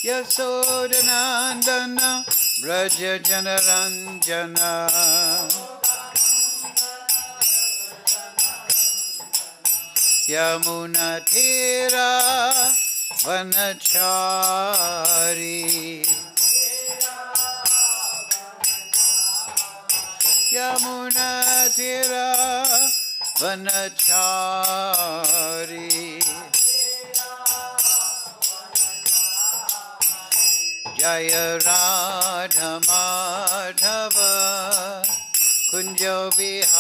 Yasodanandana Braja Janaranjana Yamuna Tira Vanachari Yamuna Tira Vanachari Jaya Radha Madhava Kunjo Bihari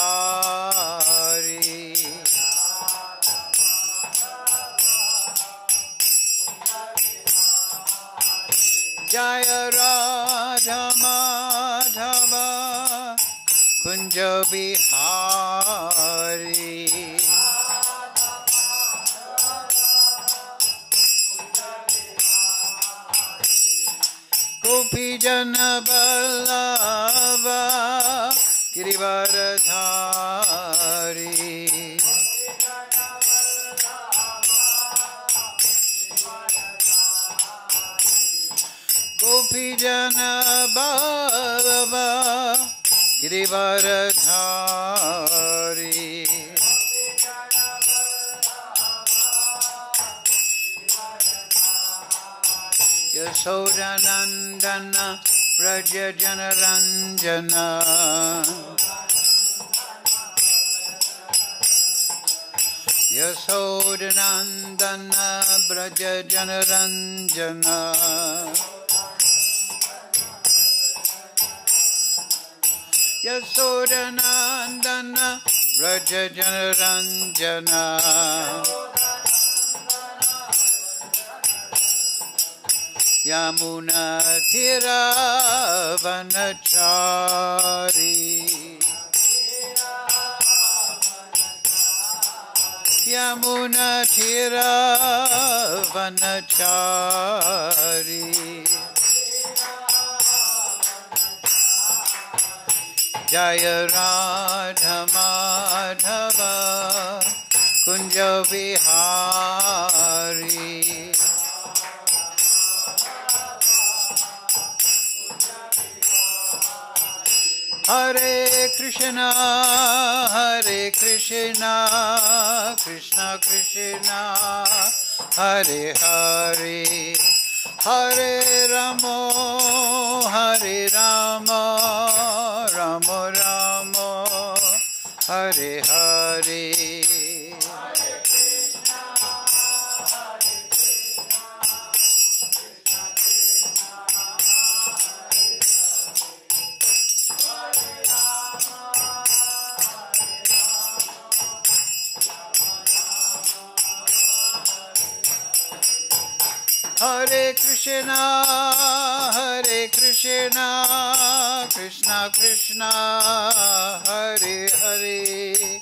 Jaya Radha Madhava Kunjo Bihari Gopi Jana Vallabha Girivaradhari Gopi Jana Vallabha Girivaradhari Yasodanandana Braja Janaranjana Yasodanandana Braja Janaranjana Yasodanandana Braja Janaranjana Yamuna Tira Vanachari Yamuna Tira Vanachari Jaya Radha Madhava Kunjo Bihari Hare Krishna, Krishna Krishna, Hare Hare, Hare Ramo, Ramo Ramo, Hare Hare. Hare Krishna, Krishna Krishna, Hare Hare,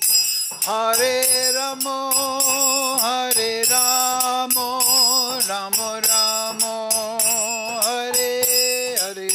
Hare Ramo, Ramo Ramo, Hare Hare.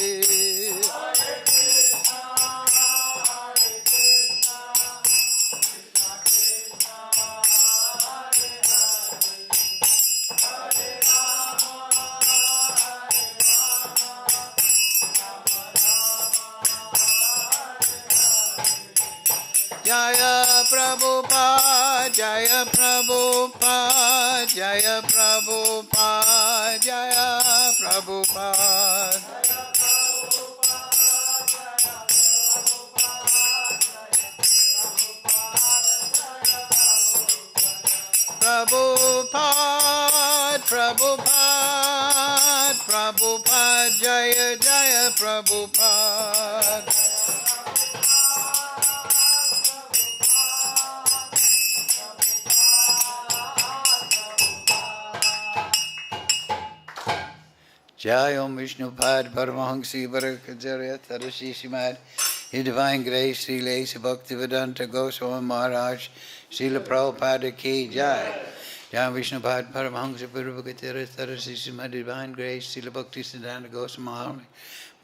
Jaya Prabhupada, Jaya Prabhupada, Jaya Prabhupada, Jaya Prabhupada. Prabhupada, Prabhupada, Prabhupada, Jaya Jaya Prabhupada. Jai Om Vishnupad Paramahansi Bharakacharya Tarashi Simad His Divine Grace Srila Asa Bhaktivedanta Goswami Maharaj Srila Prabhupada Ki Jai Jai Vishnupad Paramahansi Bharakacharya Tarashi Simad Divine Grace Srila Bhaktivedanta Goswami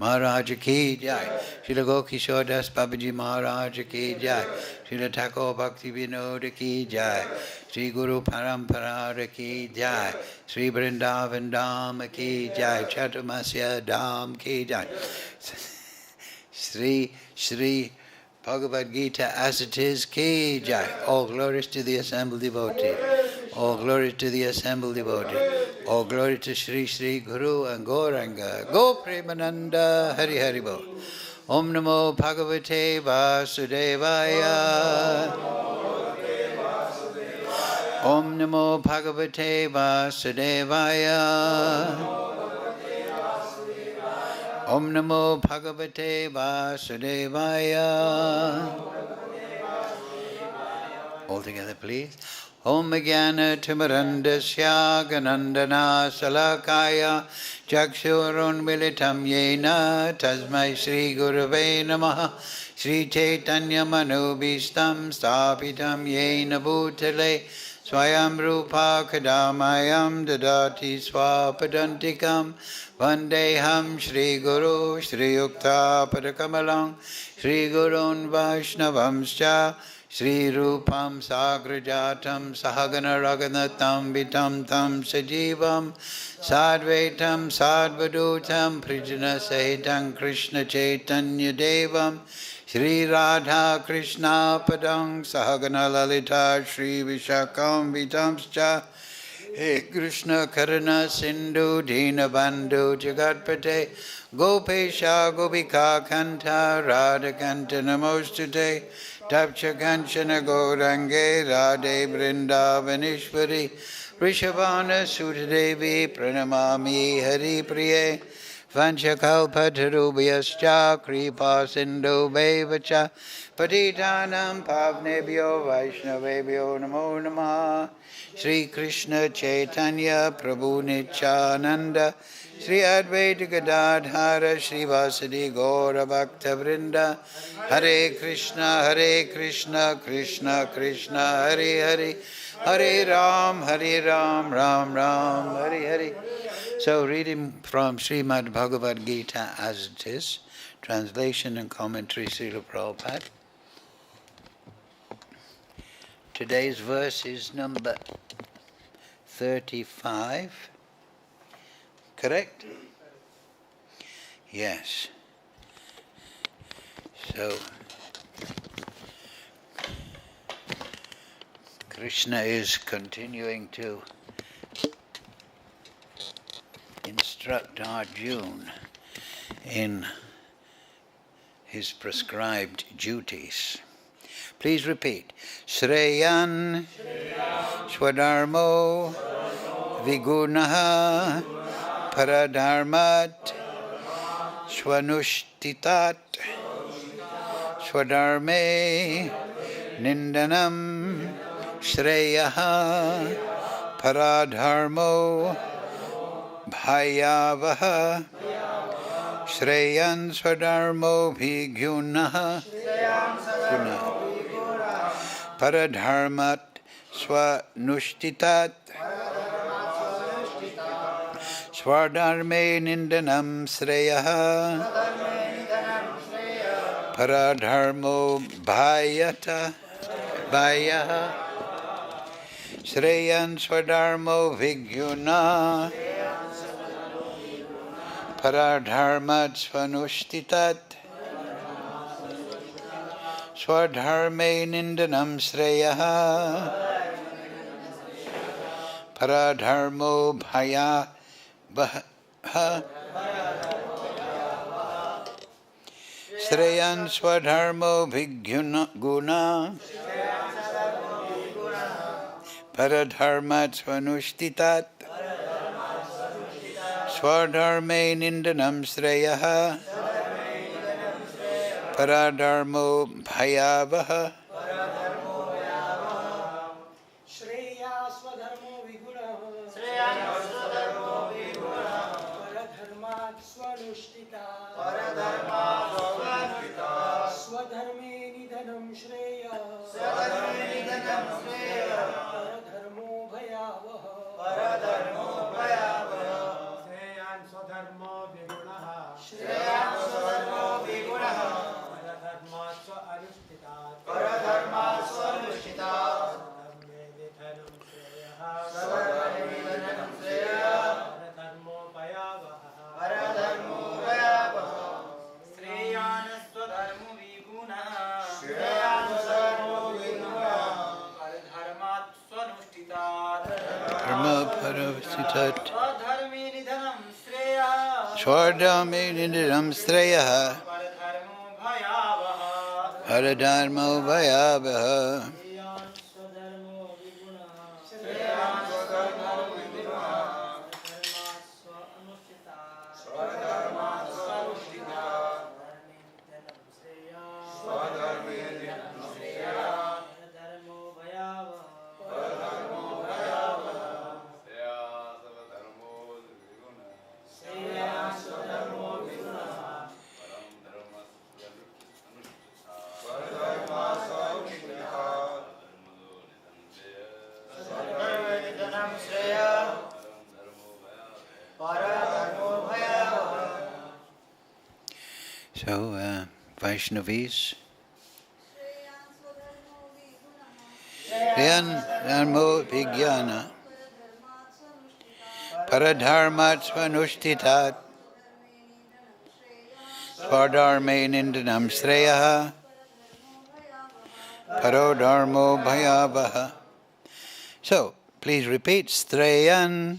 Maharaj Ki Jai Srila Gokishore Das Babaji Maharaj Ki Jai Srila Thakur Bhakti Vinod Ki Jai Shri Guru Parampara ki jai, Shri Vrindavan Dham ki jai, Chatumasya Dham ki jai. Shri Bhagavad Gita as it is ki jai. All glories to the assembled devotee. All glory to the assembled devotee. All glory to Shri Shri Guru and Gauranga. Go Premananda Hari Hari Bo. Om Namo Bhagavate Vasudevaya. Om Namo Bhagavate Vasudevaya. Om Namo Bhagavate Vasudevaya. All together, please. Om Jnana Timarandasya Ganandana Salakaya Chakshurun Militam Yena Tasmai Shri Gurave Namaha Shri Chaitanya Manubhistam Stapitam Yena Bhutale Swayam Rupa Kadamayam Dadati Swapadantikam Vandeham Shri Guru Shri Yukta Padakamalam Shri Gurun Vaishnavamscha Shri Rupam Sagrajatam Sahagana Raganatam Vitam Tam Sajivam Sadvaitam Sadvadutam Prijana Sahitam Krishna Chaitanya Devam Shri Radha Krishna Padang Sahagana Lalita Shri Vishakam Vitamscha He Krishna Karana Sindhu Dina Bandhu Jagatpate Gopesha Gopika Kanta Radha Kanta Namostute Tapcha Kanchana Gaurange Radhe Vrindavanishwari Rishabhana Sutadevi Pranamami Hari Priye Vanchakalpatarubhyascha Kripa Sindhu Bevacha Patitanam Pavnebhyo Vaishnavebhyo Namo Namaha Shri Krishna Chaitanya Prabhu Nityananda Shri Advaita Gadadhara Shri Vasadi Gaura Bhakta Vrinda Hare Krishna Krishna Krishna Hare Hare Hare Ram Ram Ram Hare Hare. So reading from Srimad Bhagavad Gita as it is, translation and commentary Srila Prabhupada. Today's verse is number 35. Correct? Yes. So, Krishna is continuing to instruct Arjuna in his prescribed duties. Please repeat. Shreyan Swadharmo Vigunaha Paradharmat Swanushtitat Swadharme Nindanam Shreyaha Paradharmo Bhayavaha Shreyan Swadharmo Bhigunaha Paradharmat Swanushtitat Swadharme Nindanam Shreyaha Paradharmo Bhayata Bhayaha Shreyan Swadharmo Vigyuna Paradharmat Swanushtitat Swadharme Nindanam Shreyaha Paradharmo Bhaya Baha Shreyan Swadharmo Vigyuna Paradharmat Swanushtitat Swadharme Nindanam Shreyaha Paradharmo Bhayavaha Shreya Swadharmo Viguna Paradharmat Swanushtita Swadharme Nidhanam Shreya Paradharmo Bhayavaha Shreyan Swadharmo Viguna Paradharmat Swanushtita anushtitat Swadharmi nidhanam shreyah. Swardhami nidhanam sreyaha Paradharmo bhayavaha. Paradharmo bhayabaha Shreyan swadharmo vigunaha. Shreyan swadharmo vigunaha. Dharma swa anushchita. Swadharma swanushthita. Dharmintanam shreya. Swadharmi nidhanam shreyah. Dharmo bhayavaha. Paradharmo bhayavaha. Shreyan swadharmo vigunaha. Paradharma swanushthita. Swadharmi nidhanam shreyah. Paradharmo bhayavaha. So, Vaishnavis, Shreyan Dharmo Vijnana Paradharmat Svanushthitat Swadharme Nindanam Shreyaha Parodharmo Bhayavaha. So, please repeat. Shreyan,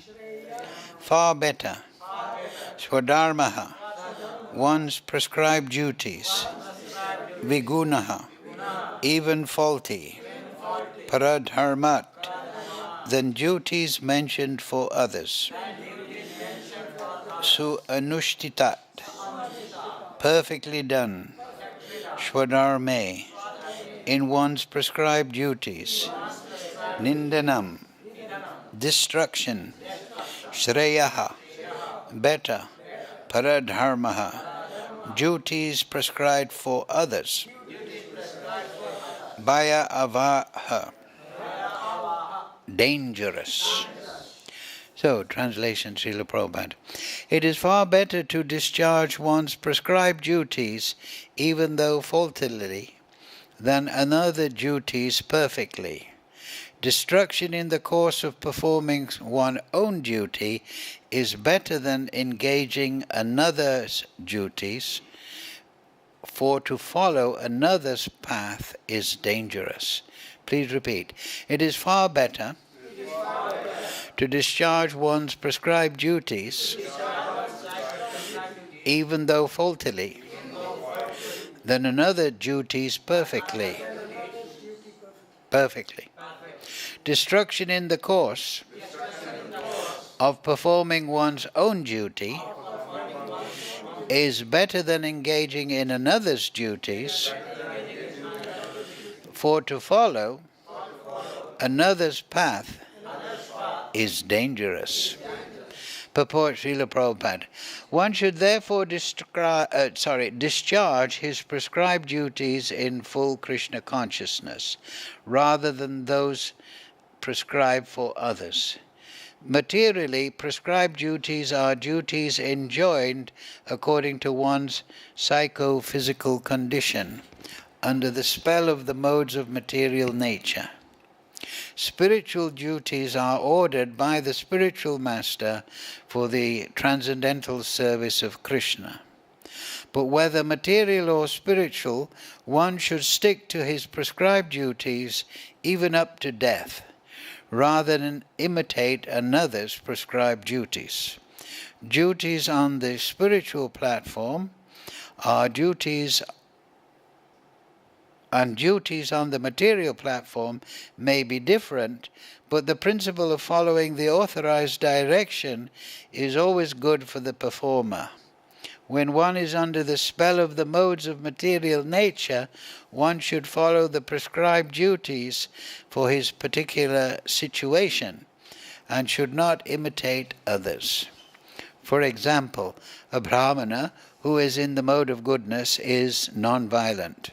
far better. Swadharmaha, one's prescribed duties. Vigunaha, even faulty. Paradharmat, than duties mentioned for others. Su anushtitat, perfectly done. Swadharme, in one's prescribed duties. Nindanam, destruction. Shreyaha, better. Paradharmaha, duties prescribed for others. Bhaya avaha, dangerous. So, translation, Srila Prabhupada. It is far better to discharge one's prescribed duties, even though faultily, than another duties perfectly. Destruction in the course of performing one's own duty is better than engaging another's duties, for to follow another's path is dangerous. Please repeat. It is far better to discharge one's prescribed duties, even though faultily, than another duties perfectly. Destruction in the course of performing one's own duty is better than engaging in another's duties, for to follow another's path is dangerous. Purport Srila Prabhupada. One should therefore discharge his prescribed duties in full Krishna consciousness, rather than those prescribed for others. Materially, prescribed duties are duties enjoined according to one's psychophysical condition, under the spell of the modes of material nature. Spiritual duties are ordered by the spiritual master for the transcendental service of Krishna. But whether material or spiritual, one should stick to his prescribed duties even up to death, rather than imitate another's prescribed duties. Duties on the spiritual platform are duties, and duties on the material platform may be different, but the principle of following the authorized direction is always good for the performer. When one is under the spell of the modes of material nature, one should follow the prescribed duties for his particular situation and should not imitate others. For example, a Brahmana who is in the mode of goodness is non-violent,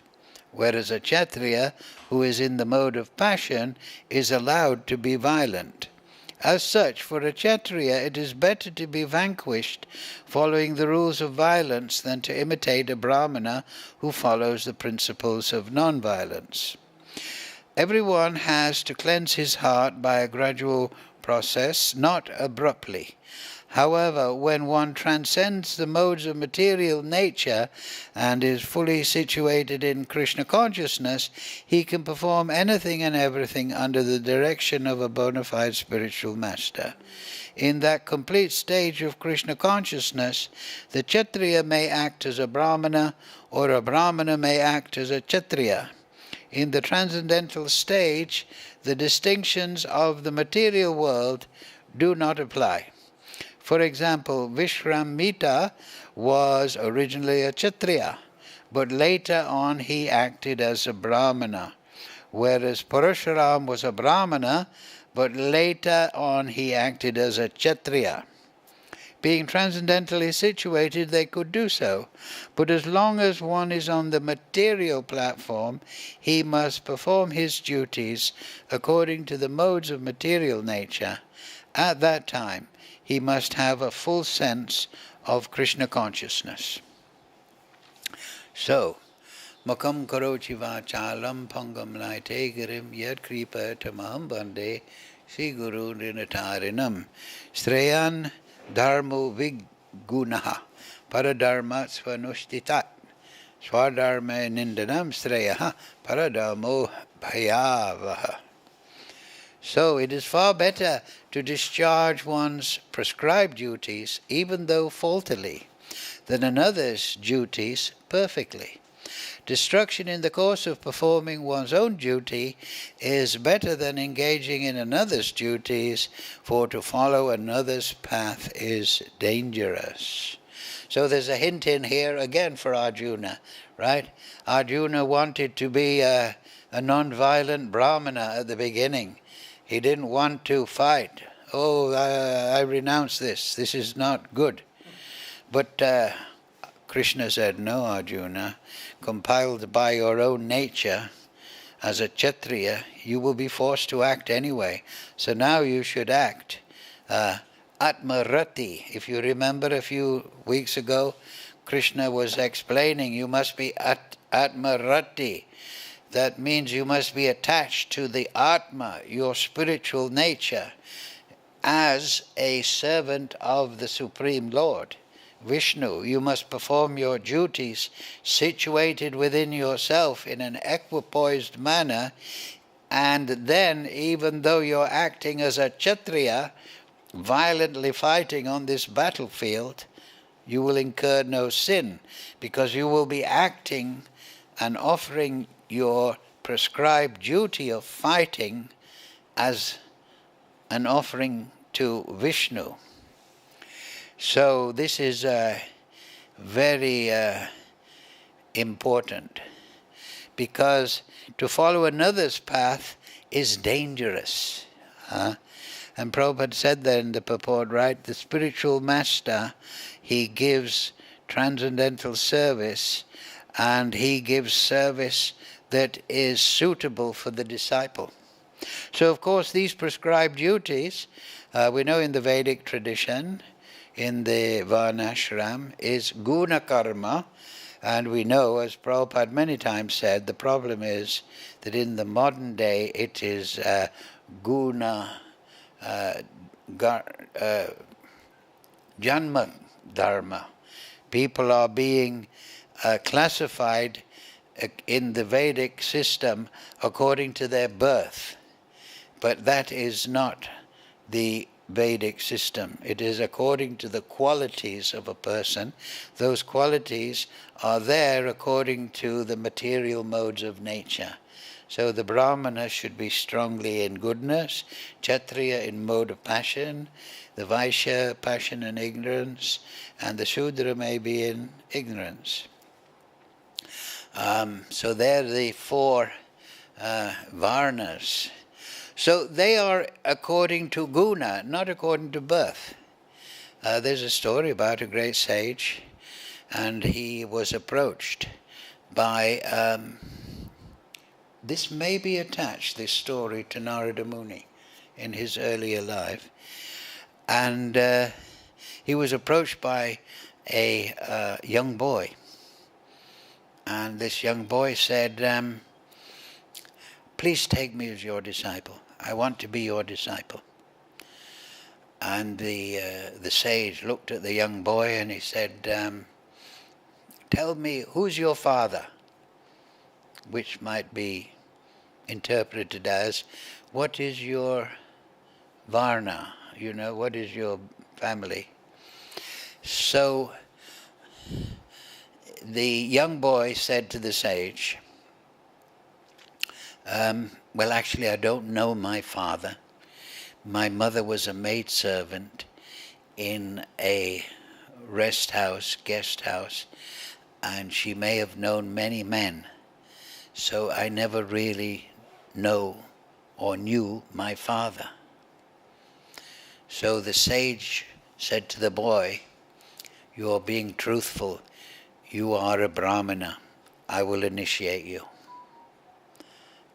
whereas a Kshatriya who is in the mode of passion is allowed to be violent. As such, for a Kshatriya it is better to be vanquished following the rules of violence than to imitate a Brahmana who follows the principles of non-violence. Everyone has to cleanse his heart by a gradual process, not abruptly. However, when one transcends the modes of material nature and is fully situated in Krishna consciousness, he can perform anything and everything under the direction of a bona fide spiritual master. In that complete stage of Krishna consciousness, the Kshatriya may act as a Brahmana, or a Brahmana may act as a Kshatriya. In the transcendental stage, the distinctions of the material world do not apply. For example, Vishramita was originally a Kshatriya, but later on he acted as a Brahmana, whereas Parashuram was a Brahmana, but later on he acted as a Kshatriya. Being transcendentally situated, they could do so, but as long as one is on the material platform, he must perform his duties according to the modes of material nature. At that time, he must have a full sense of Krishna consciousness. So, Makam karochi vachalam pangam laite girim yad kripa tamaham bande si guru rinatarinam streyan dharmo vigunaha paradharma svanushtitat swadharma nindanam streyaha paradharmo bhayavaha. So it is far better to discharge one's prescribed duties, even though faultily, than another's duties perfectly. Destruction in the course of performing one's own duty is better than engaging in another's duties, for to follow another's path is dangerous. So there's a hint in here again for Arjuna, right? Arjuna wanted to be a non-violent Brahmana at the beginning. He didn't want to fight. Oh, I renounce this. This is not good. But Krishna said, no, Arjuna, compiled by your own nature, as a Kshatriya, you will be forced to act anyway. So now you should act. Atmarati. If you remember a few weeks ago, Krishna was explaining you must be Atmarati. That means you must be attached to the Atma, your spiritual nature, as a servant of the Supreme Lord, Vishnu. You must perform your duties situated within yourself in an equipoised manner, and then, even though you're acting as a Kshatriya, violently fighting on this battlefield, you will incur no sin, because you will be acting and offering your prescribed duty of fighting as an offering to Vishnu. So this is very important, because to follow another's path is dangerous. And Prabhupada said that in the purport, right? The spiritual master, he gives transcendental service, and he gives service that is suitable for the disciple. So, of course, these prescribed duties, we know in the Vedic tradition, in the Varnashram, is guna karma, and we know, as Prabhupada many times said, the problem is that in the modern day it is guna janma dharma. People are being classified in the Vedic system according to their birth. But that is not the Vedic system. It is according to the qualities of a person. Those qualities are there according to the material modes of nature. So the Brahmana should be strongly in goodness, Kshatriya in mode of passion, the Vaishya passion and ignorance, and the Shudra may be in ignorance. So they're the four Varnas. So they are according to guna, not according to birth. There's a story about a great sage, and he was approached by, this may be attached, this story, to Narada Muni in his earlier life. And he was approached by a young boy. And this young boy said, please take me as your disciple. I want to be your disciple. And the sage looked at the young boy and he said, tell me, who's your father? Which might be interpreted as, what is your varna? You know, what is your family? So the young boy said to the sage, well, actually, I don't know my father. My mother was a maidservant in a rest house, guest house, and she may have known many men. So I never really know or knew my father. So the sage said to the boy, you are being truthful. You are a Brahmana. I will initiate you.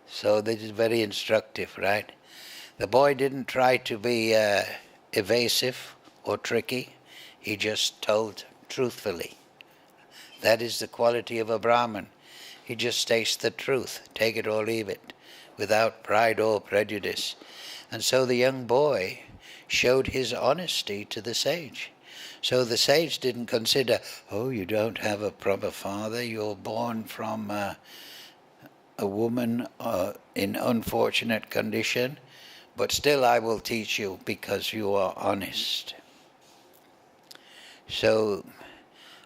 So this is very instructive, right? The boy didn't try to be evasive or tricky. He just told truthfully. That is the quality of a Brahmin. He just states the truth, take it or leave it, without pride or prejudice. And so the young boy showed his honesty to the sage. So the sage didn't consider, oh, you don't have a proper father, you're born from a woman in unfortunate condition, but still I will teach you because you are honest. So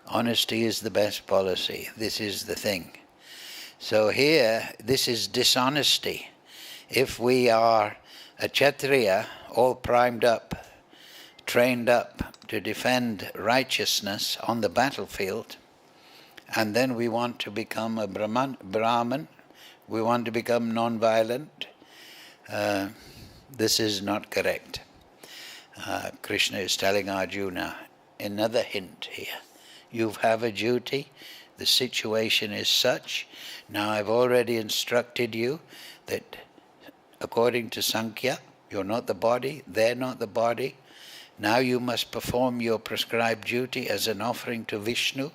honesty is the best policy. This is the thing. So here, this is dishonesty. If we are a Kshatriya, all primed up, trained up to defend righteousness on the battlefield, and then we want to become a Brahman, we want to become non-violent, this is not correct. Krishna is telling Arjuna, another hint here. You have a duty, the situation is such. Now I've already instructed you that according to Sankhya, you're not the body, they're not the body. Now you must perform your prescribed duty as an offering to Vishnu.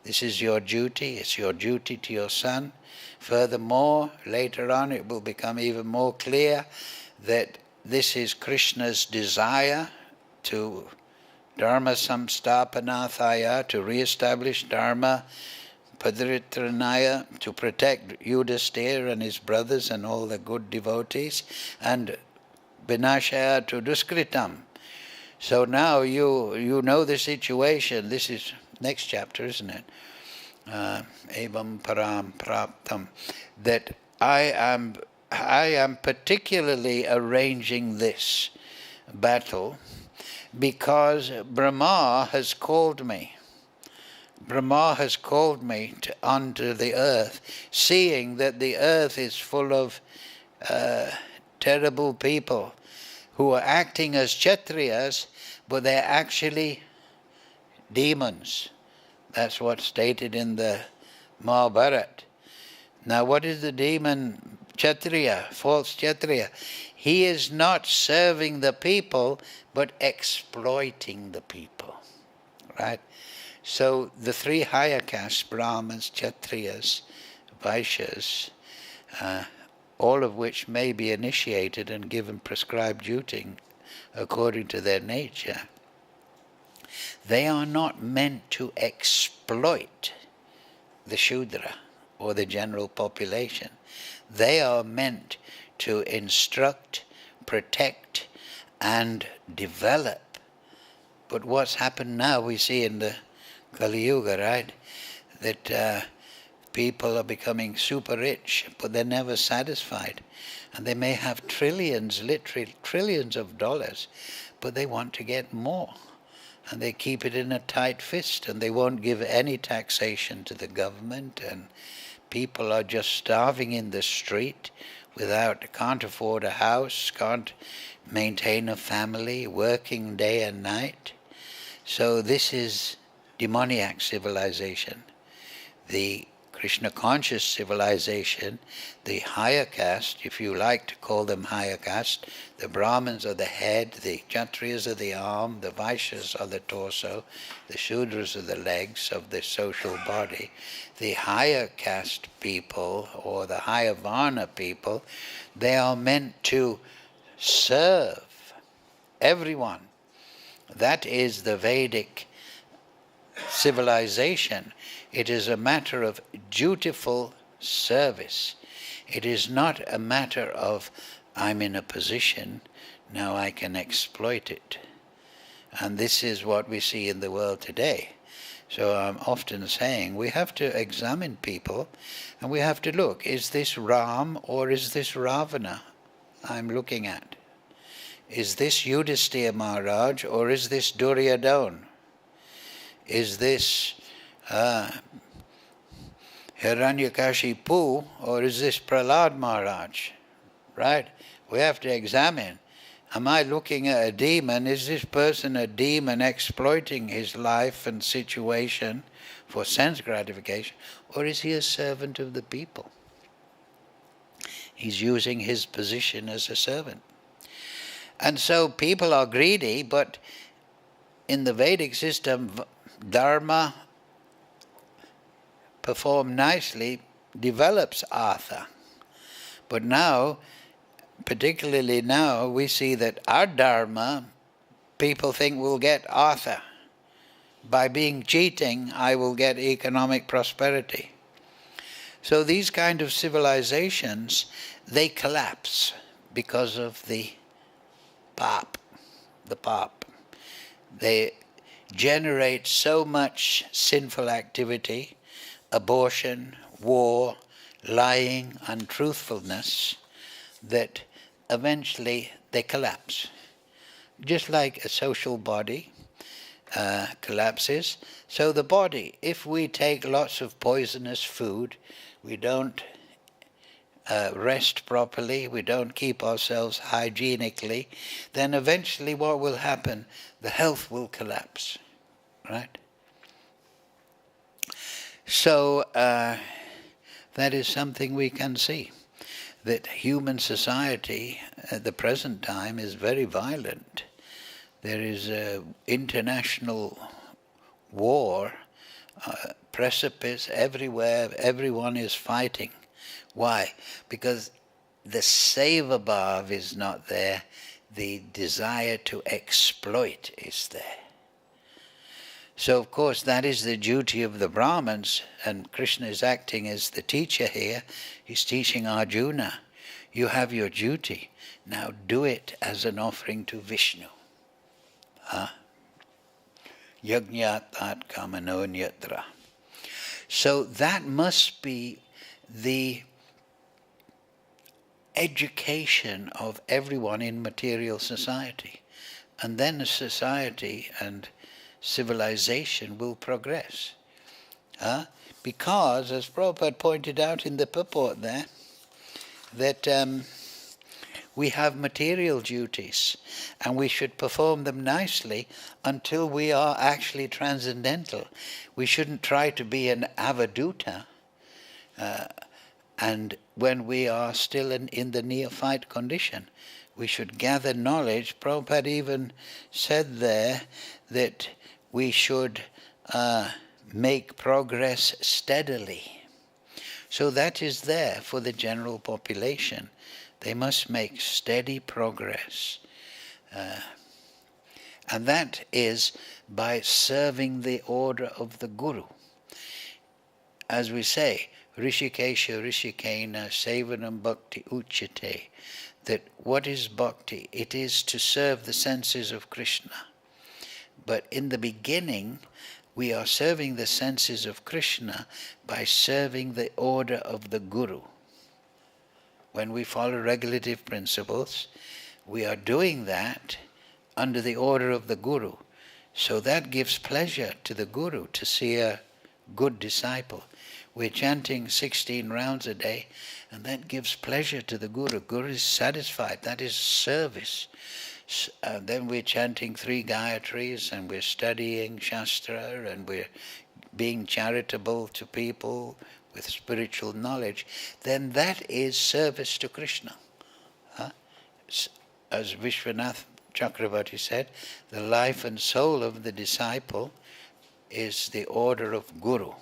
This is your duty, it's your duty to your son. Furthermore, later on it will become even more clear that this is Krishna's desire to Dharma samstapanathaya, to re-establish Dharma, Padritranaya, to protect Yudhisthira and his brothers and all the good devotees, and Vinashaya to Duskritam. So now you know the situation. This is next chapter, isn't it? Evam param praptam. That I am particularly arranging this battle because Brahma has called me. Brahma has called me onto the earth, seeing that the earth is full of terrible people who are acting as Kshatriyas, but they're actually demons. That's what's stated in the Mahabharata. Now what is the demon Kshatriya, false Kshatriya? He is not serving the people, but exploiting the people. Right? So the three higher castes, Brahmins, Kshatriyas, Vaishyas, all of which may be initiated and given prescribed duty according to their nature, they are not meant to exploit the Shudra or the general population. They are meant to instruct, protect, and develop. But what's happened now, we see in the Kali Yuga, right? That people are becoming super rich, but they're never satisfied. And they may have trillions, literally trillions of dollars, but they want to get more. And they keep it in a tight fist, and they won't give any taxation to the government, and people are just starving in the street can't afford a house, can't maintain a family, working day and night. So this is demoniac civilization. The Krishna conscious civilization, the higher caste, if you like to call them higher caste, the Brahmins are the head, the Kshatriyas are the arm, the Vaishyas are the torso, the Shudras are the legs of the social body. The higher caste people, or the higher Varna people, they are meant to serve everyone. That is the Vedic civilization. It is a matter of dutiful service. It is not a matter of, I'm in a position, now I can exploit it. And this is what we see in the world today. So I'm often saying we have to examine people and we have to look, is this Ram or is this Ravana I'm looking at? Is this Yudhisthira Maharaj or is this Duryodhana? Is this Hiranyakashipu or is this Prahlad Maharaj? Right? We have to examine. Am I looking at a demon? Is this person a demon exploiting his life and situation for sense gratification? Or is he a servant of the people? He's using his position as a servant. And so people are greedy, but in the Vedic system, dharma performed nicely develops artha. But now, particularly now, we see that our dharma, people think will get artha. By being cheating, I will get economic prosperity. So these kind of civilizations, they collapse because of the pap. They generate so much sinful activity, abortion, war, lying, untruthfulness, that eventually they collapse. Just like a social body collapses, so the body, if we take lots of poisonous food, we don't rest properly, we don't keep ourselves hygienically, then eventually what will happen? The health will collapse, right? So that is something we can see, that human society at the present time is very violent. There is an international war, precipice everywhere, everyone is fighting. Why? Because the seva bhav is not there, the desire to exploit is there. So of course that is the duty of the Brahmins, and Krishna is acting as the teacher here. He's teaching Arjuna, you have your duty, now do it as an offering to Vishnu. Yajñat kamano nyatra. So that must be the education of everyone in material society. And then a society and civilization will progress. Because, as Prabhupada pointed out in the purport there, that we have material duties and we should perform them nicely until we are actually transcendental. We shouldn't try to be an avaduta and when we are still in the neophyte condition. We should gather knowledge. Prabhupada even said there that we should make progress steadily. So that is there for the general population. They must make steady progress. And that is by serving the order of the Guru. As we say, Rishikesha Rishikena Sevanam Bhakti Uchyate, that what is bhakti? It is to serve the senses of Krishna. But in the beginning, we are serving the senses of Krishna by serving the order of the Guru. When we follow regulative principles, we are doing that under the order of the Guru. So that gives pleasure to the Guru to see a good disciple. We're chanting 16 rounds a day, and that gives pleasure to the Guru. Guru is satisfied. That is service. Then we're chanting 3 Gayatris, and we're studying Shastra, and we're being charitable to people with spiritual knowledge. Then that is service to Krishna. As Vishwanath Chakravarti said, the life and soul of the disciple is the order of Guru.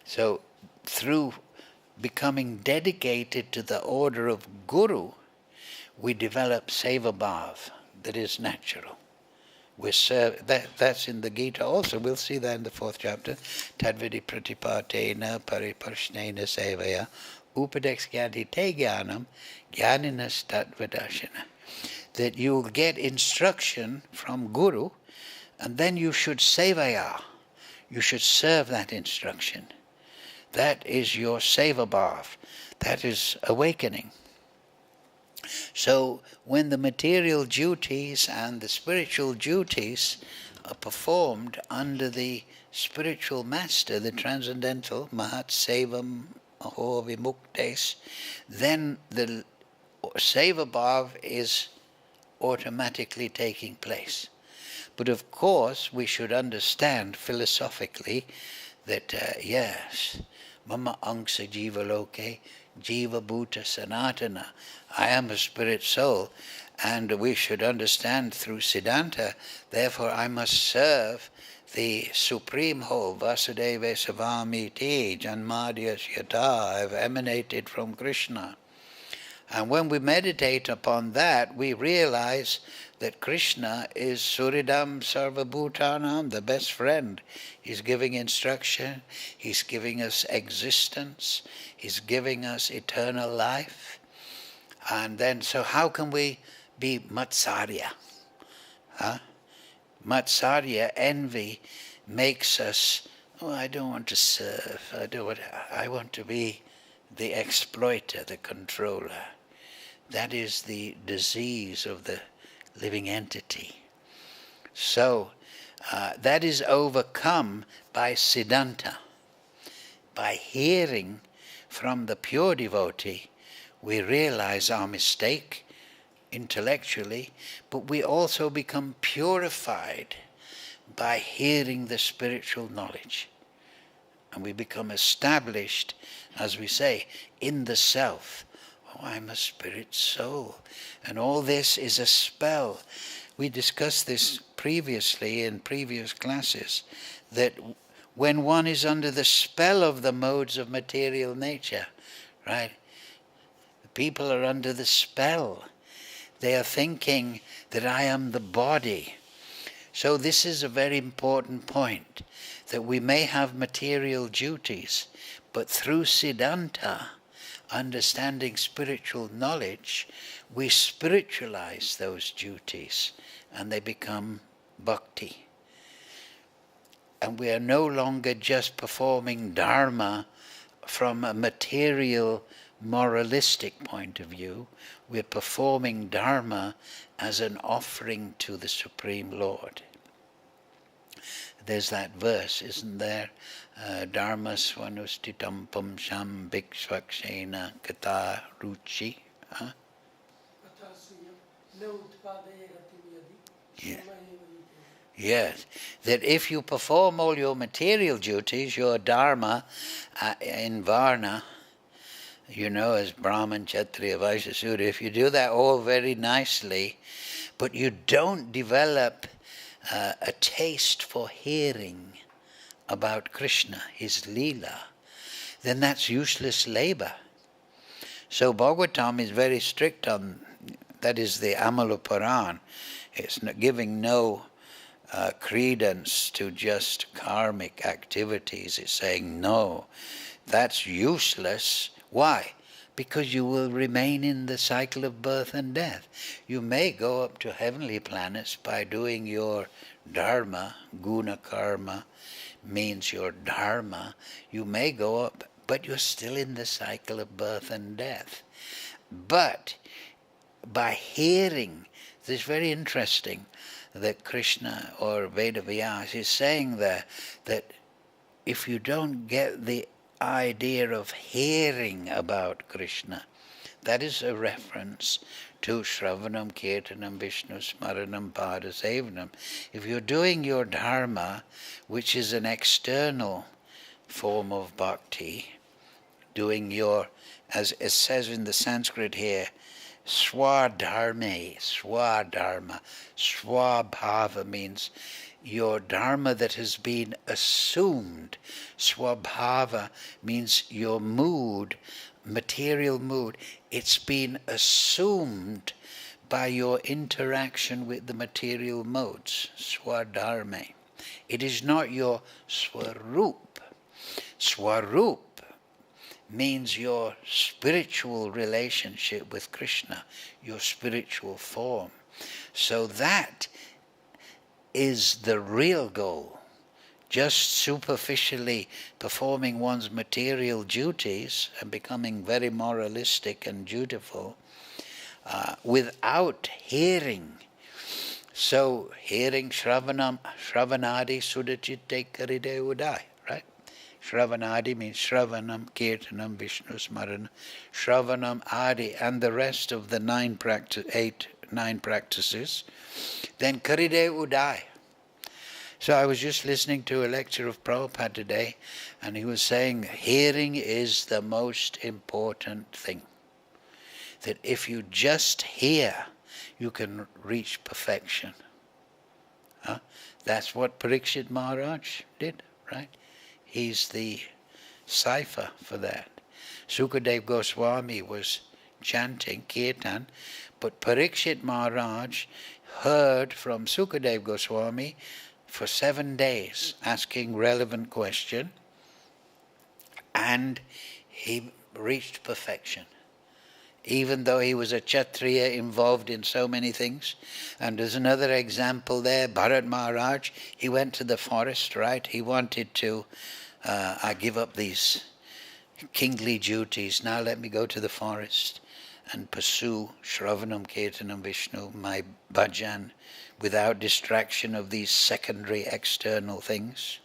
So through becoming dedicated to the order of Guru, we develop seva bhav, that is natural. That's in the Gita also. We'll see that in the 4th chapter. Tadvidi pratipatena pariparshnena sevaya upadex gyanti te jnanam jnaninas tattvadarshana. That you'll get instruction from Guru, and then you should sevaya. You should serve that instruction. That is your seva bhav. That is awakening. So when the material duties and the spiritual duties are performed under the spiritual master, the transcendental, Mahat Sevam Aho Vimuktes, then the Seva Bhav is automatically taking place. But of course, we should understand philosophically that, yes, Mama Angsa Jiva Loke, Jiva Bhuta Sanatana, I am a spirit soul, and we should understand through Siddhanta, therefore I must serve the supreme whole, Vasudeva Savamiti, Janmadhyas Yata, I have emanated from Krishna. And when we meditate upon that, we realize that Krishna is Suridam Sarvabhutanam, the best friend. He's giving instruction, he's giving us existence, he's giving us eternal life. And then, so how can we be Matsarya? Matsarya, envy, makes us, oh, I don't want to serve, I want to be the exploiter, the controller. That is the disease of the living entity. So that is overcome by Siddhanta. By hearing from the pure devotee, we realize our mistake intellectually, but we also become purified by hearing the spiritual knowledge. And we become established, as we say, in the self. Oh, I'm a spirit soul. And all this is a spell. We discussed this previously in previous classes, that when one is under the spell of the modes of material nature, right? People are under the spell. They are thinking that I am the body. So this is a very important point, that we may have material duties, but through Siddhanta, understanding spiritual knowledge, we spiritualize those duties and they become bhakti. And we are no longer just performing dharma from a material, moralistic point of view. We're performing dharma as an offering to the Supreme Lord. There's that verse, isn't there? Dharma swanustitam pumsam bhikshvakshena kata ruchi. Yeah. Yes, that if you perform all your material duties, your dharma in varna, as Brahman, Kshatriya, Vaishya, Sudra, if you do that all very nicely, but you don't develop a taste for hearing about Krishna, his Leela, then that's useless labor. So Bhagavatam is very strict on, that is the Amala Puran. It's giving no credence to just karmic activities. It's saying, no, that's useless. Why? Because you will remain in the cycle of birth and death. You may go up to heavenly planets by doing your dharma. Guna karma means your dharma. You may go up, but you're still in the cycle of birth and death. But by hearing, this is very interesting, that Krishna or Vedavyas is saying there that if you don't get the idea of hearing about Krishna, that is a reference to Shravanam, Kirtanam, Vishnu, Smaranam, Padasevanam. If you're doing your dharma, which is an external form of bhakti, doing your, as it says in the Sanskrit here, swadharma, swabhava means your dharma that has been assumed. Swabhava means your mood, material mood. It's been assumed by your interaction with the material modes, swadharme. It is not your swarup. Swarup means your spiritual relationship with Krishna, your spiritual form. So that is the real goal. Just superficially performing one's material duties and becoming very moralistic and dutiful without hearing. So hearing Shravanadi Sudachitte Karide Udai, right? Shravanadi means Shravanam, Kirtanam, Vishnu Smarana, Shravanam, Adi, and the rest of the nine practices. Then Karide Udai. So I was just listening to a lecture of Prabhupada today, and he was saying hearing is the most important thing. That if you just hear, you can reach perfection. That's what Parikshit Maharaj did, right? He's the cipher for that. Sukadev Goswami was chanting Kirtan, but Parikshit Maharaj heard from Sukadev Goswami for 7 days, asking relevant question, and he reached perfection. Even though he was a Kshatriya involved in so many things. And there's another example there, Bharat Maharaj, he went to the forest, right? He wanted to, I give up these kingly duties, now let me go to the forest and pursue Shravanam, Kirtanam, Vishnu, my bhajan, without distraction of these secondary external things.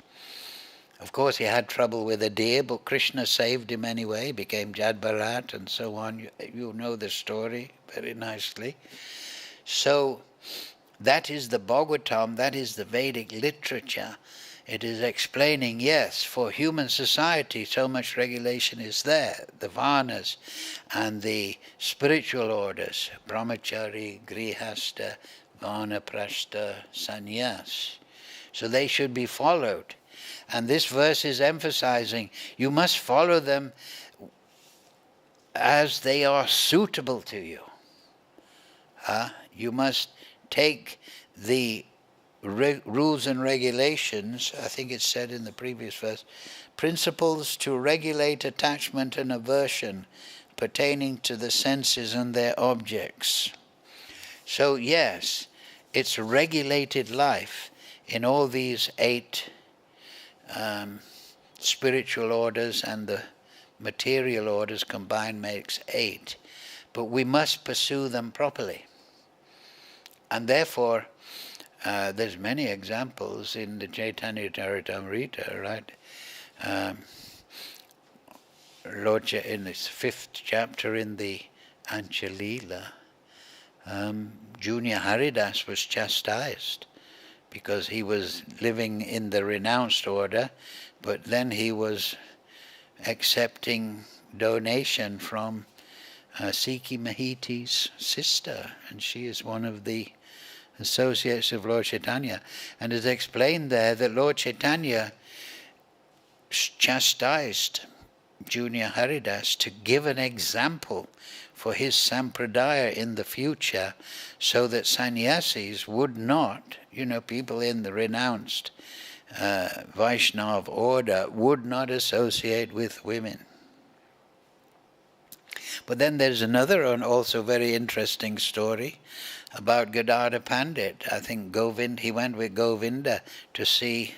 Of course, he had trouble with a deer, but Krishna saved him anyway, became Jadbharat and so on. You know the story very nicely. So, that is the Bhagavatam, that is the Vedic literature. It is explaining, yes, for human society, so much regulation is there. The Varnas and the spiritual orders, Brahmachari, Grihastha, Vanaprastha, Sannyas. So they should be followed. And this verse is emphasizing you must follow them as they are suitable to you. You must take the rules and regulations, I think it's said in the previous verse, principles to regulate attachment and aversion pertaining to the senses and their objects. So yes, it's regulated life in all these 8 spiritual orders, and the material orders combined makes 8. But we must pursue them properly. And therefore, there's many examples in the Chaitanya Charitamrita, right? In this 5th chapter in the Anchalila, Junior Haridas was chastised because he was living in the renounced order, but then he was accepting donation from Sikhi Mahiti's sister, and she is one of the associates of Lord Chaitanya. And it's explained there that Lord Chaitanya chastised Junior Haridas to give an example for his sampradaya in the future, so that sannyasis would not, people in the renounced Vaishnava order would not associate with women. But then there's another and also very interesting story about Gadadhar Pandit. I think he went with Govinda to see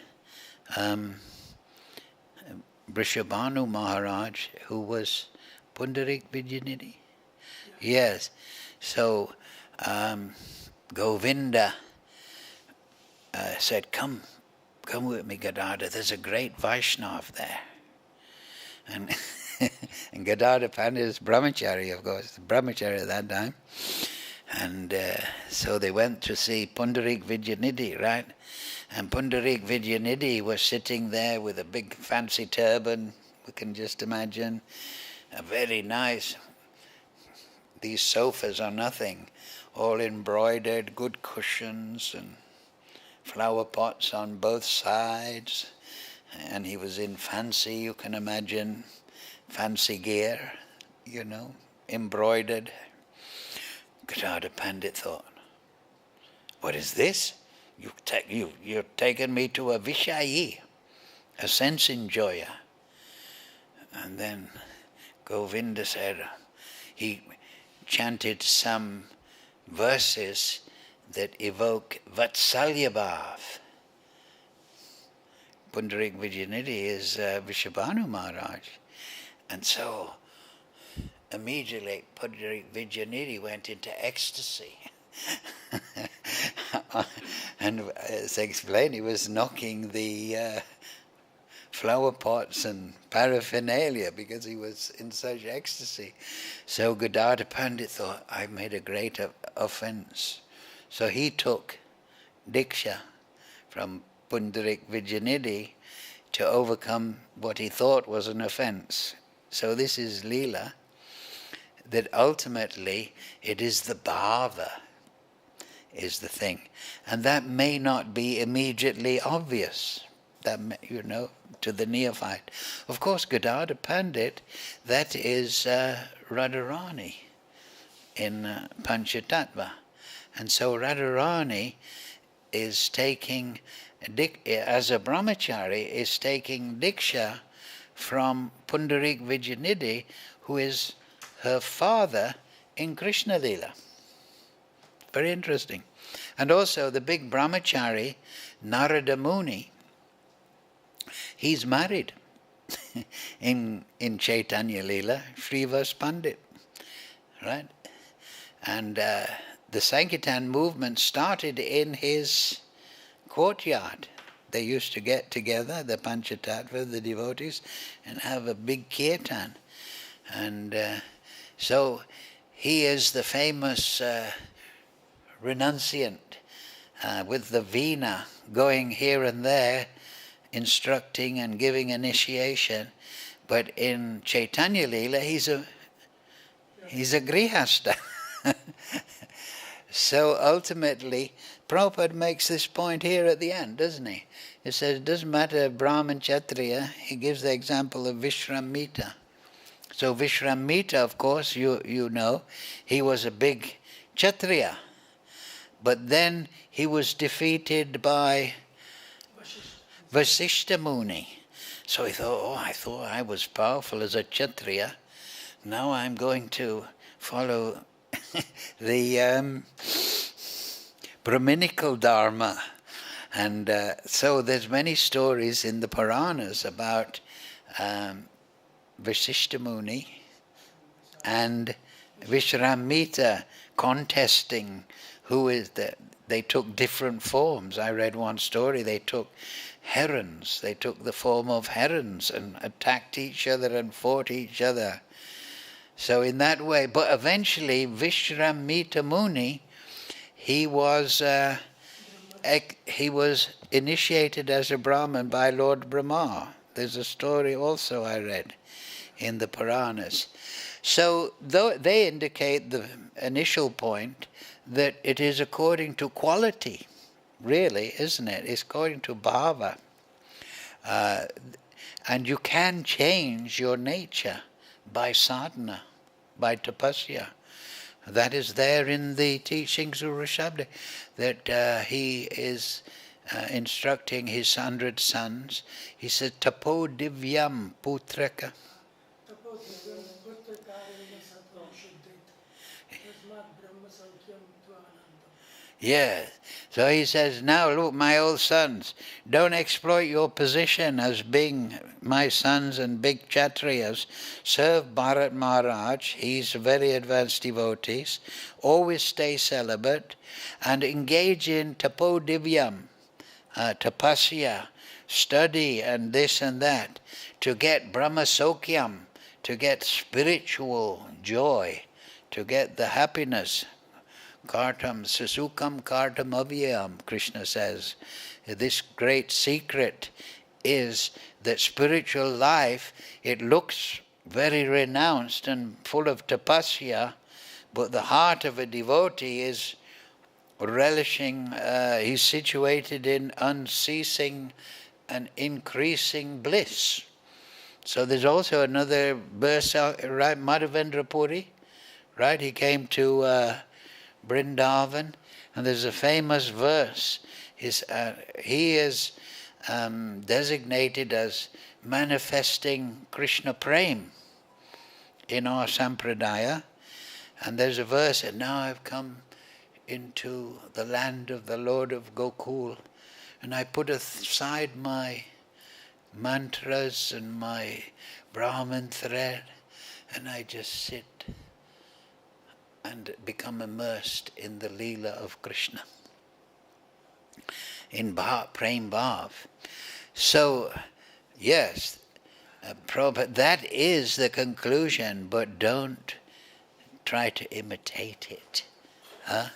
Vrishabhanu Maharaj, who was Pundarik Vijayanidhi. Yes. So Govinda said, come with me, Gadadhar, there's a great Vaishnava there. And and Gadadhar Pandit is brahmachari, of course, brahmachari at that time. And so they went to see Pundarik Vijayanidhi, right? And Pundarik Vijayanidhi was sitting there with a big fancy turban, we can just imagine, a very nice, these sofas are nothing, all embroidered, good cushions and flower pots on both sides. And he was in fancy, you can imagine, fancy gear, embroidered. Gadadhar Pandit thought, what is this? You're taking me to a Vishayi, a sense enjoyer. And then Govinda said, he chanted some verses that evoke Vatsalya Bhav. Pundarik Vijayanidhi is Vrishabhanu Maharaj. And so immediately Pundarik Vijayanidhi went into ecstasy. And as explained, he was knocking the flower pots and paraphernalia because he was in such ecstasy. So Gadadhar Pandit thought, I made a great offense. So he took Diksha from Pundarik Vijayanidhi to overcome what he thought was an offense. So this is Leela, that ultimately it is the bhava is the thing. And that may not be immediately obvious, that to the neophyte. Of course, Gadadhar Pandit, that is Radharani in Panchatattva. And so Radharani is taking, as a brahmachari, is taking Diksha from Pundarik Vijayanidhi, who is her father in Krishna Leela. Very interesting. And also the big brahmachari, Narada Muni, he's married in Chaitanya Leela, Srivas Pandit, right? And the Sankirtan movement started in his courtyard. They used to get together, the Panchatattva, the devotees, and have a big kirtan. And so he is the famous renunciant with the veena, going here and there, instructing and giving initiation. But in Chaitanya Leela, he's a grihasta. So ultimately, Prabhupada makes this point here at the end, doesn't he? He says, it doesn't matter Brahman, Kshatriya. He gives the example of Vishramita. So Vishramita, of course, you know, he was a big Kshatriya. But then he was defeated by Vasishta Muni. So he thought, I thought I was powerful as a Kshatriya. Now I'm going to follow the Brahminical Dharma. And so there's many stories in the Puranas about Vasishta Muni and Vishramita contesting who is that. They took different forms. I read one story, they took herons. They took the form of herons and attacked each other and fought each other. So in that way, but eventually Vishramita Muni, he was initiated as a Brahmin by Lord Brahma. There's a story also I read in the Puranas. So though they indicate the initial point that it is according to quality, really, isn't it? It's according to bhava. And you can change your nature by sadhana, by tapasya. That is there in the teachings of Rishabhdev, that he is instructing his 100 sons. He said, tapo divyam putraka. Yeah. So he says, now look, my old sons, don't exploit your position as being my sons and big Kshatriyas. Serve Bharat Maharaj, he's a very advanced devotee. Always stay celibate and engage in tapo divyam, tapasya, study and this and that, to get Brahma Sokyam, to get spiritual joy, to get the happiness. Kartam susukam kartam avyayam, Krishna says. This great secret is that spiritual life, it looks very renounced and full of tapasya, but the heart of a devotee is relishing, he's situated in unceasing and increasing bliss. So there's also another verse, right, Madhavendra Puri, right? He came to Vrindavan, and there's a famous verse. He is designated as manifesting Krishna Prem in our Sampradaya. And there's a verse, and now I've come into the land of the Lord of Gokul, and I put aside my mantras and my Brahman thread, and I just sit and become immersed in the Leela of Krishna, in Prem Bhav. So, yes, Prabhupada, that is the conclusion, but don't try to imitate it. Huh?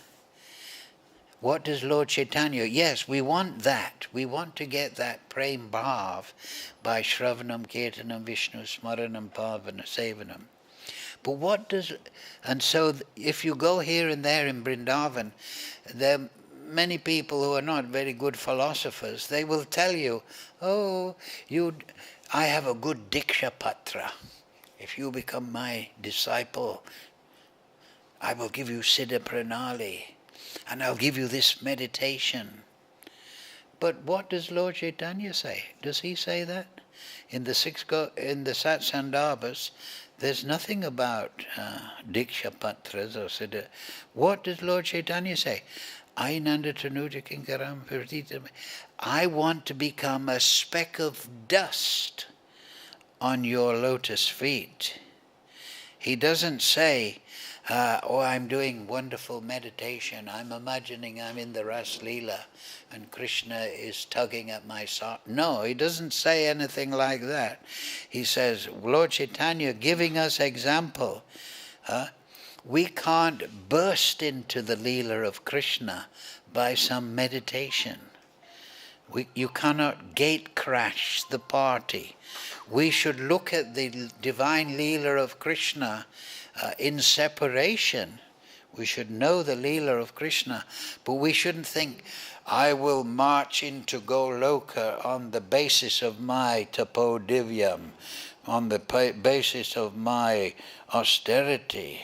What does Lord Chaitanya? Yes, we want that. We want to get that Prem Bhav by Shravanam, Kirtanam, Vishnu, Smaranam, Pavana, Sevanam. But what does... And so if you go here and there in Vrindavan, there are many people who are not very good philosophers. They will tell you, oh, I have a good Diksha Patra. If you become my disciple, I will give you Siddha Pranali, and I'll give you this meditation. But what does Lord Chaitanya say? Does he say that? In the Satsandarbhas, there's nothing about Diksha Patras or Siddha. What does Lord Chaitanya say? Ainanda Tanuja Kinkaram Pirtita. I want to become a speck of dust on your lotus feet. He doesn't say, oh, I'm doing wonderful meditation. I'm imagining I'm in the Ras Leela and Krishna is tugging at my sock. No, he doesn't say anything like that. He says, Lord Chaitanya giving us example. We can't burst into the Leela of Krishna by some meditation. You cannot gate crash the party. We should look at the divine Leela of Krishna in separation. We should know the Leela of Krishna, but we shouldn't think, I will march into Goloka on the basis of my tapodivyam, on the basis of my austerity.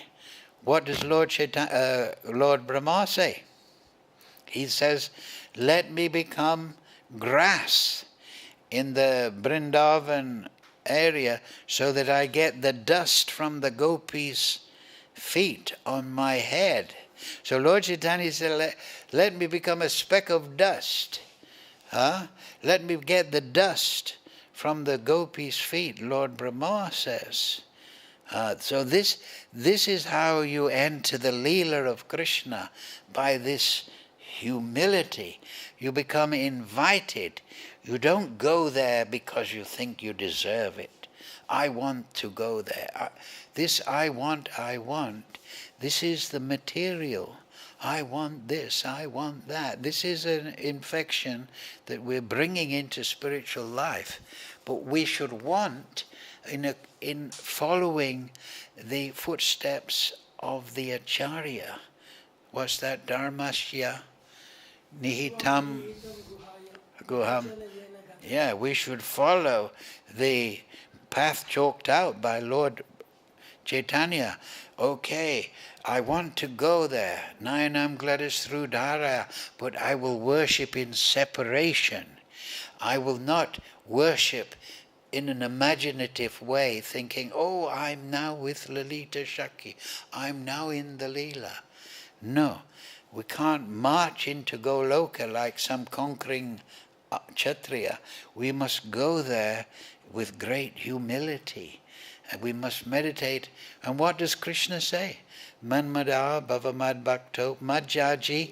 What does Lord Brahma say? He says, let me become grass in the Vrindavan area so that I get the dust from the gopis' feet on my head. So Lord Chaitanya said, let me become a speck of dust. Let me get the dust from the gopis' feet, Lord Brahma says. So this is how you enter the Leela of Krishna, by this humility. You become invited. You don't go there because you think you deserve it. I want to go there. I want. This is the material. I want this, I want that. This is an infection that we're bringing into spiritual life. But we should want, in following the footsteps of the Acharya. What's that? Dharmasya Nihitam Guham. Yeah, we should follow the path chalked out by Lord Chaitanya. Okay, I want to go there. Nayanam Gladys through Dhara, but I will worship in separation. I will not worship in an imaginative way, thinking, oh, I'm now with Lalita Shakti. I'm now in the Leela. No, we can't march into Goloka like some conquering Kshatriya. We must go there with great humility. And we must meditate. And what does Krishna say? Manmada bhavamad bhakto majjaji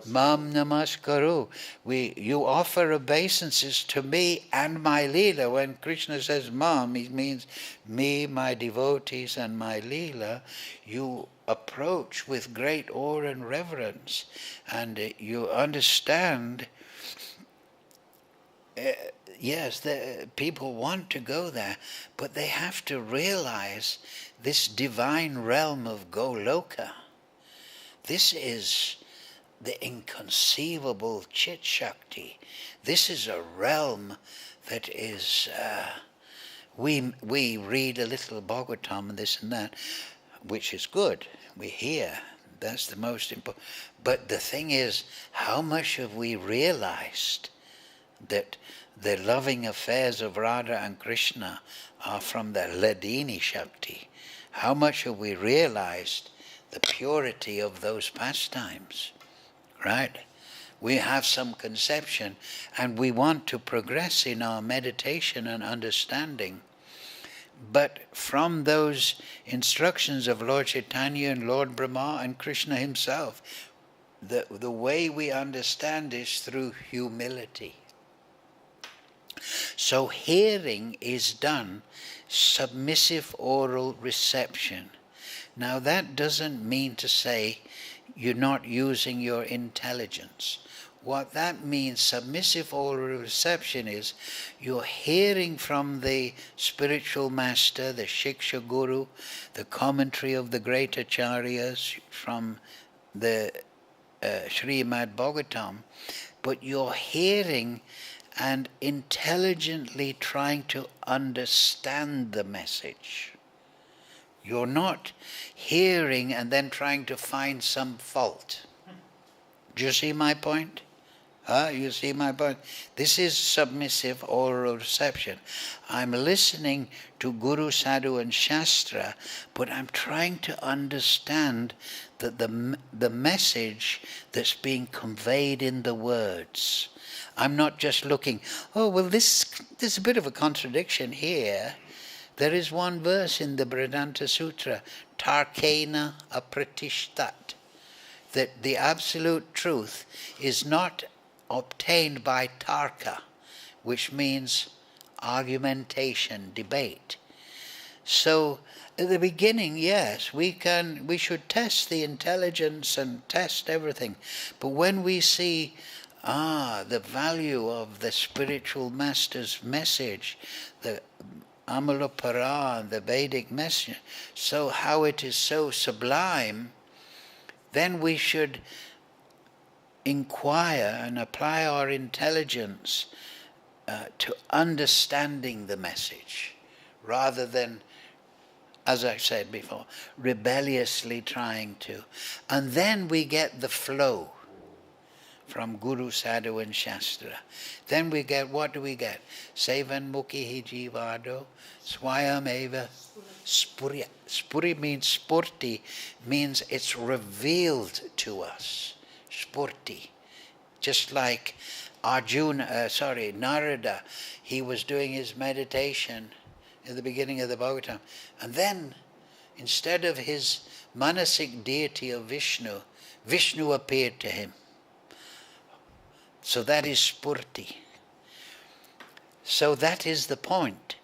mam namaskaru. You offer obeisances to me and my Leela. When Krishna says mam, he means me, my devotees and my Leela. You approach with great awe and reverence. And you understand, yes, people want to go there, but they have to realize this divine realm of Goloka. This is the inconceivable Chit Shakti. This is a realm that is, we read a little Bhagavatam and this and that, which is good. We hear That's the most important. But the thing is, how much have we realized that the loving affairs of Radha and Krishna are from the Ladini Shakti? How much have we realized the purity of those pastimes? Right? We have some conception, and we want to progress in our meditation and understanding. But from those instructions of Lord Chaitanya and Lord Brahma and Krishna himself, the way we understand is through humility. So hearing is done, submissive oral reception. Now that doesn't mean to say you're not using your intelligence. What that means, submissive oral reception, is you're hearing from the spiritual master, the Shiksha Guru, the commentary of the great acharyas from the Srimad Bhagavatam, but you're hearing and intelligently trying to understand the message. You're not hearing and then trying to find some fault. Do you see my point? You see my point? This is submissive oral reception. I'm listening to Guru, Sadhu and Shastra, but I'm trying to understand that the message that's being conveyed in the words. I'm not just looking, there's a bit of a contradiction here. There is one verse in the Bridanta Sutra, Tarkena apratishtat, that the absolute truth is not obtained by tarka, which means argumentation, debate. So at the beginning, yes, we should test the intelligence and test everything. But when we see the value of the spiritual master's message, the Amalapara, the Vedic message, so how it is so sublime, then we should inquire and apply our intelligence to understanding the message, rather than, as I said before, rebelliously trying to. And then we get the flow from Guru, Sadhu and Shastra. Then we get, what do we get? Sevan mukhi jivado, swayam eva spurya. Spuri means spurti, means it's revealed to us. Spurti. Just like Narada, he was doing his meditation in the beginning of the Bhagavatam. And then, instead of his manasic deity of Vishnu, Vishnu appeared to him. So that is spurti. So that is the point,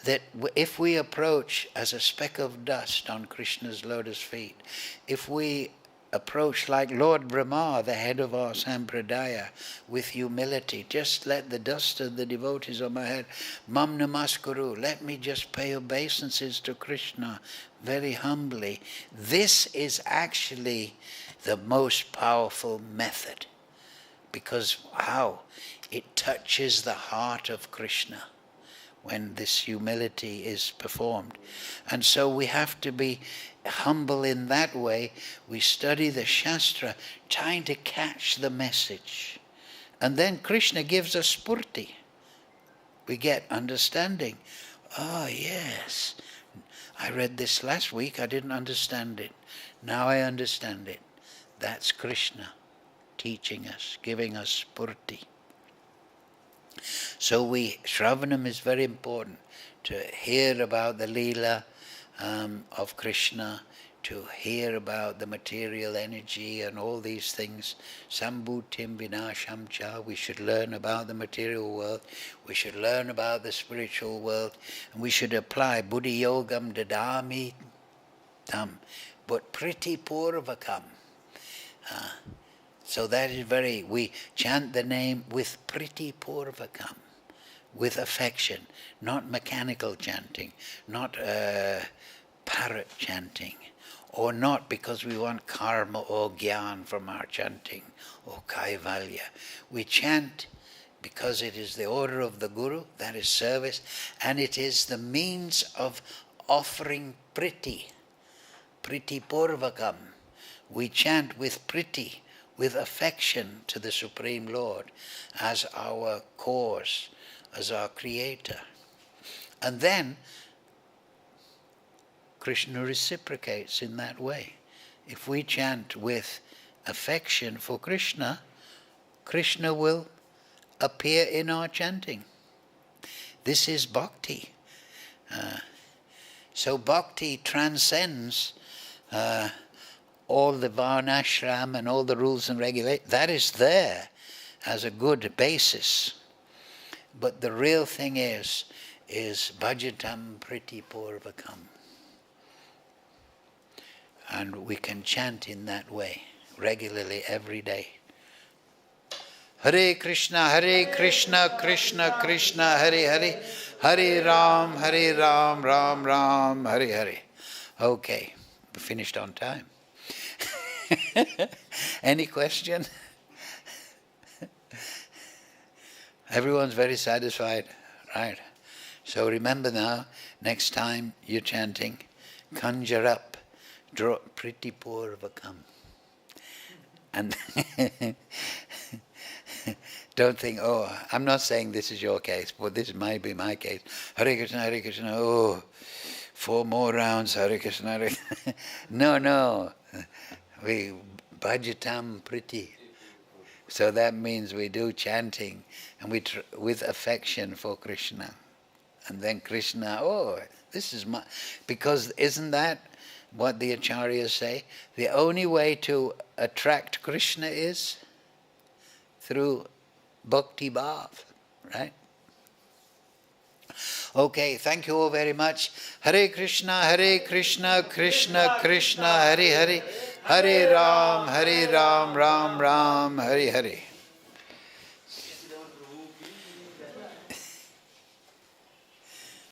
that if we approach as a speck of dust on Krishna's lotus feet, if we approach like Lord Brahma, the head of our sampradaya, with humility, just let the dust of the devotees on my head, mam namaskuru, let me just pay obeisances to Krishna very humbly. This is actually the most powerful method. Because how? It touches the heart of Krishna when this humility is performed. And so we have to be humble in that way. We study the Shastra, trying to catch the message. And then Krishna gives us spurti. We get understanding. Oh, yes. I read this last week, I didn't understand it. Now I understand it. That's Krishna teaching us, giving us spurti. So Shravanam is very important, to hear about the Leela of Krishna, to hear about the material energy and all these things. Sambhutim vinasham cha, we should learn about the material world, we should learn about the spiritual world, and we should apply buddhi yogam dadami tam, but priti purvakam. So that is we chant the name with priti purvakam, with affection, not mechanical chanting, not parrot chanting, or not because we want karma or gyan from our chanting, or kaivalya. We chant because it is the order of the Guru, that is service, and it is the means of offering priti purvakam, we chant with priti, with affection to the Supreme Lord as our cause, as our creator. And then Krishna reciprocates in that way. If we chant with affection for Krishna, Krishna will appear in our chanting. This is bhakti. So bhakti transcends all the varnashram and all the rules and regulations. That is there as a good basis. But the real thing is bhajatam priti purvakam. And we can chant in that way regularly every day. Hare Krishna, Krishna Krishna, Hare Hare, Hare Ram, Ram Ram, Hare Hare. Okay, we finished on time. Any question? Everyone's very satisfied, right? So remember now, next time you're chanting, conjure up, draw priti purvakam. And don't think, oh, I'm not saying this is your case, but this might be my case. Hare Krishna, oh, 4 more rounds, Hare Krishna, Hare Krishna. No. We bhajatam priti. So that means we do chanting and we with affection for Krishna. And then Krishna, oh, this is my... Because isn't that what the acharyas say? The only way to attract Krishna is through bhakti bhav, right? Okay, thank you all very much. Hare Krishna, Krishna Krishna, Hare Hare, Hare Ram, Ram Ram, Hare Hare.